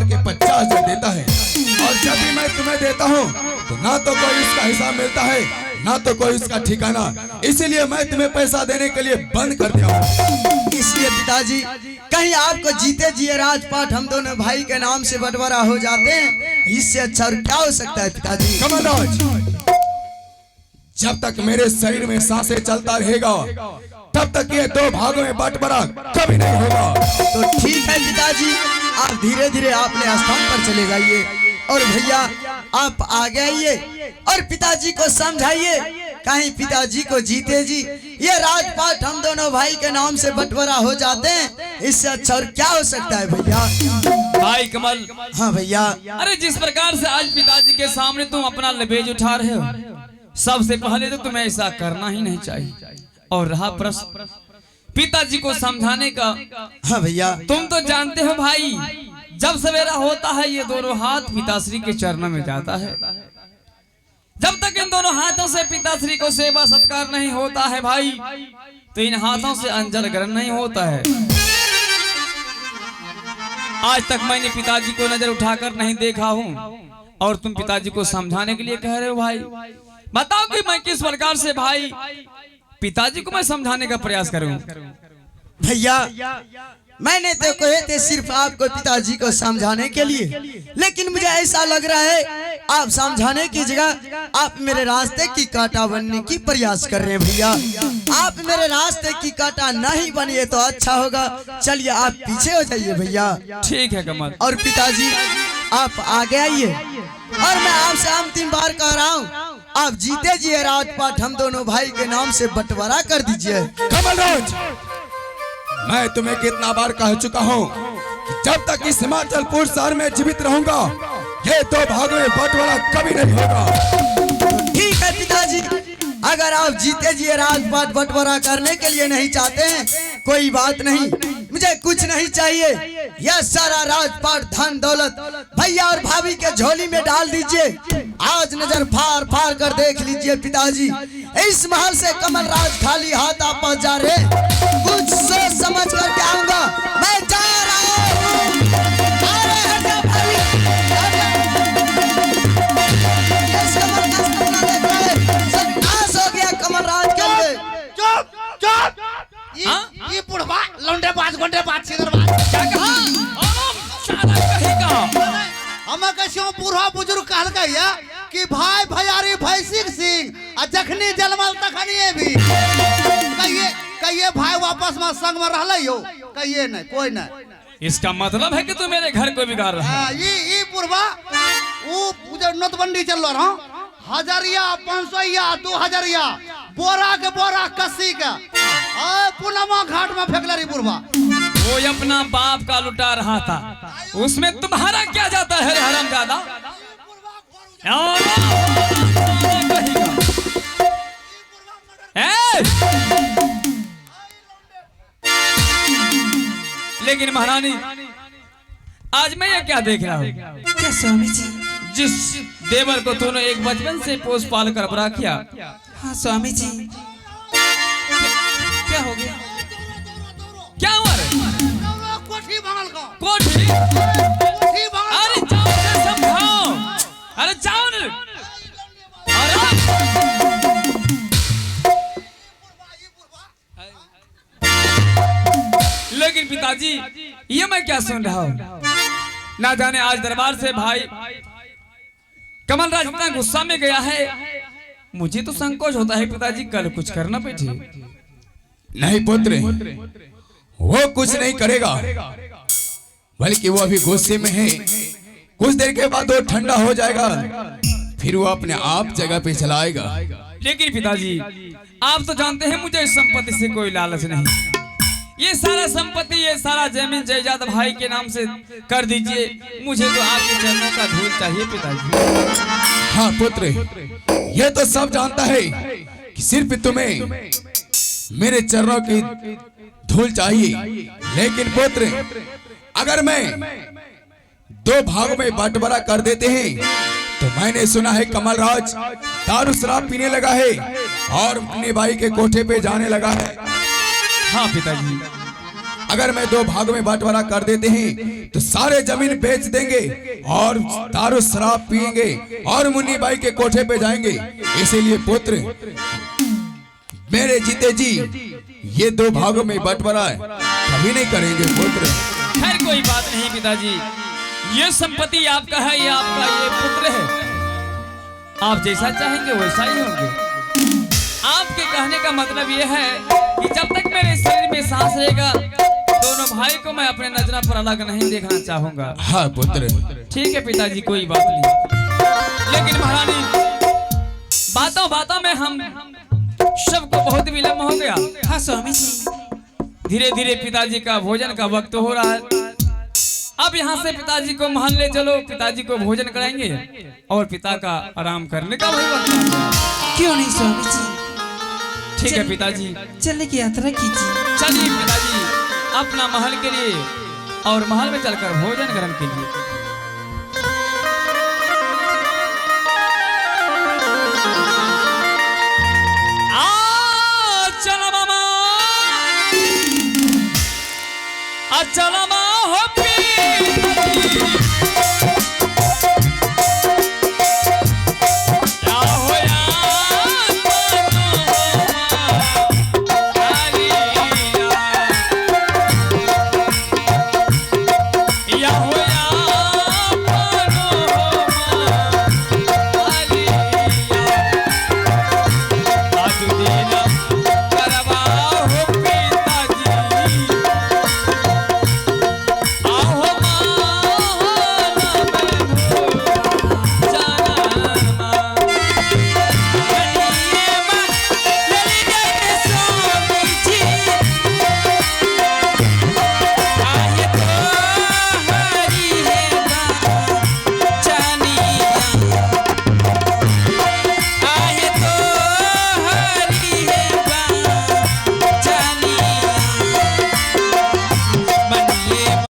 के 50,000 देता है, और जब भी मैं तुम्हें देता हूँ तो ना तो कोई इसका हिसाब मिलता है ना तो कोई इसका ठिकाना। इसीलिए मैं तुम्हें पैसा देने के लिए बंद कर दिया हूँ। इसलिए पिताजी कहीं आपको जीते जिए राजपाट हम दोनों भाई के नाम से बंटवारा हो जाते हैं, इससे अच्छा और क्या हो सकता है पिताजी। कमलराज, जब तक मेरे शरीर में सांसें चलता रहेगा तब तक ये 2 भागों में बंटवारा कभी नहीं होगा। तो ठीक है पिताजी, आप धीरे धीरे अपने स्थान पर चले जाइए और भैया आप आगे आइए और पिताजी को समझाइए, कहीं पिताजी को जीते जी ये राजपाट हम दोनों भाई के नाम से बंटवारा हो जाते हैं, इससे अच्छा और क्या हो सकता है भैया। भाई कमल, हाँ भैया। अरे जिस प्रकार से आज पिताजी के सामने तुम अपना लबेज उठा रहे हो, सबसे पहले तो तुम्हें ऐसा करना ही नहीं चाहिए। और रहा प्रश्न पिताजी को समझाने का, हाँ भैया। तुम तो जानते हो भाई, जब सवेरा होता है ये दोनों हाथ पिताश्री के चरणों में जाता है। जब तक इन दोनों हाथों से पिताश्री को सेवा सत्कार नहीं होता है भाई, तो इन हाथों से अंजल ग्रहण नहीं होता है। आज तक मैंने पिताजी को नजर उठाकर नहीं देखा हूँ, और तुम पिताजी को समझाने के लिए कह रहे हो भाई। बताओ कि मैं किस प्रकार से भाई पिताजी को मैं समझाने का प्रयास करूं। भैया मैंने तो कहे थे सिर्फ आपको पिताजी को समझाने के लिए, लेकिन मुझे ऐसा लग रहा है आप समझाने की जगह आप मेरे रास्ते की कांटा बनने की प्रयास कर रहे हैं भैया। आप मेरे रास्ते की कांटा नहीं बनिए तो अच्छा होगा। चलिए आप पीछे हो जाइए भैया। ठीक है कमल। और पिताजी आप आगे आइए, और मैं आपसे अंतिम बार कह रहा हूँ, आप जीते जी राजपाट हम दोनों भाई के नाम से बंटवारा कर दीजिए। कमलराज, मैं तुम्हें कितना बार कह चुका हूँ कि जब तक इस हिमाचलपुर शहर में जीवित रहूंगा ये 2 भागों में बंटवारा कभी नहीं होगा। ठीक है पिताजी, अगर आप जीते जी राजपाट बंटवारा करने के लिए नहीं चाहते हैं कोई बात नहीं, मुझे कुछ नहीं चाहिए। यह सारा राजपाट धन दौलत भैया और भाभी के झोली में डाल दीजिए। आज नजर फाड़ फाड़ कर देख लीजिए पिताजी, इस महल से कमलराज खाली हाथ आप जा रहे, कुछ सोच समझ कर के आऊंगा। मैं जा रहा हूँ। हो गया कमलराज के लिए। चुप चुप। ये बुढ़वा लौंडे बाज गोंडे बाज सीधर बाज क्या कहा? हमें कैसे बूढ़ा बुजुर्ग कहल गया कि भाई भैयारी भैसिक सिंह जखनी जलमल तखनी भी कहिए भाई वापस में संग में रहले हो, कहिए नहीं कोई नहीं। इसका मतलब है कि तू मेरे घर को बिगाड़ रहा है। ये बुढ़वा वो जो नोटबंदी चल रहा 1000 500 2000 बोरा के बोरा कसी के पुनमा घाट में फेंकला रे बुढ़वा। वो अपना बाप का लुटा रहा था, उसमें तुम्हारा क्या जाता है हरामजादा? लेकिन महारानी आज मैं ये क्या देख रहा हूँ? क्या स्वामी जी? जिस देवर को तूने एक बचपन से पोस पाल कर बड़ा किया। हाँ स्वामी जी। क्या हो गया? क्या हुआ रे? कोठी भांगल को कोठी? कोठी भांगल। अरे जाओ से समझाओ। अरे जाओ न। लेकिन पिताजी ये मैं क्या सुन रहा हूँ? ना जाने आज दरबार से भाई कमलराज इतना गुस्सा में गया है, मुझे तो संकोच होता है पिताजी कल कुछ करना बैठे। नहीं पुत्र, वो कुछ नहीं करेगा, बल्कि वो अभी गुस्से में है। कुछ देर के बाद वो ठंडा हो जाएगा, फिर वो अपने आप जगह पे चलाएगा। लेकिन पिताजी आप तो जानते हैं मुझे इस संपत्ति से कोई लालच नहीं। ये सारा संपत्ति, ये सारा जमीन जायदाद भाई के नाम से कर दीजिए, मुझे तो आपके चरणों का धूल चाहिए पिताजी। हाँ पुत्र, ये तो सब जानता है कि सिर्फ तुम्हें मेरे चरणों की धूल चाहिए। लेकिन पुत्र, अगर मैं 2 भागों में बंटवारा कर देते हैं तो मैंने सुना है कमलराज दारू शराब पीने लगा है और अपने भाई के कोठे पे जाने लगा है। हाँ पिताजी, अगर मैं 2 भागों में बंटवारा कर देते हैं तो सारे जमीन बेच देंगे और दारू शराब पिएंगे और मुन्नी बाई के कोठे पे जाएंगे। इसीलिए पुत्र मेरे जीते जी ये 2 भागों में बंटवारा कभी नहीं करेंगे पुत्र। खैर कोई बात नहीं पिताजी, ये संपत्ति आपका है, ये आपका ये पुत्र है, आप जैसा चाहेंगे वैसा ही होंगे। आपके कहने का मतलब ये है कि जब तक मेरे शरीर में सांस रहेगा दोनों भाई को मैं अपने नजरों पर अलग नहीं देखना चाहूंगा। हाँ पुत्र। ठीक है पिताजी, कोई बात नहीं। लेकिन महारानी बातों बातों में हम सबको बहुत विलम्ब हो गया। हाँ स्वामी जी। धीरे धीरे पिताजी का भोजन का वक्त हो रहा है। अब यहाँ से पिताजी को महल ले चलो, पिताजी को भोजन कराएंगे और पिता का आराम करने का वही वक्त है। क्यों नहीं स्वामी जी, ठीक है पिताजी, चलने की यात्रा कीजिए। चलिए पिताजी अपना महल के लिए और महल में चलकर भोजन ग्रहण कीजिए। चला मामा, चला मामा हो पी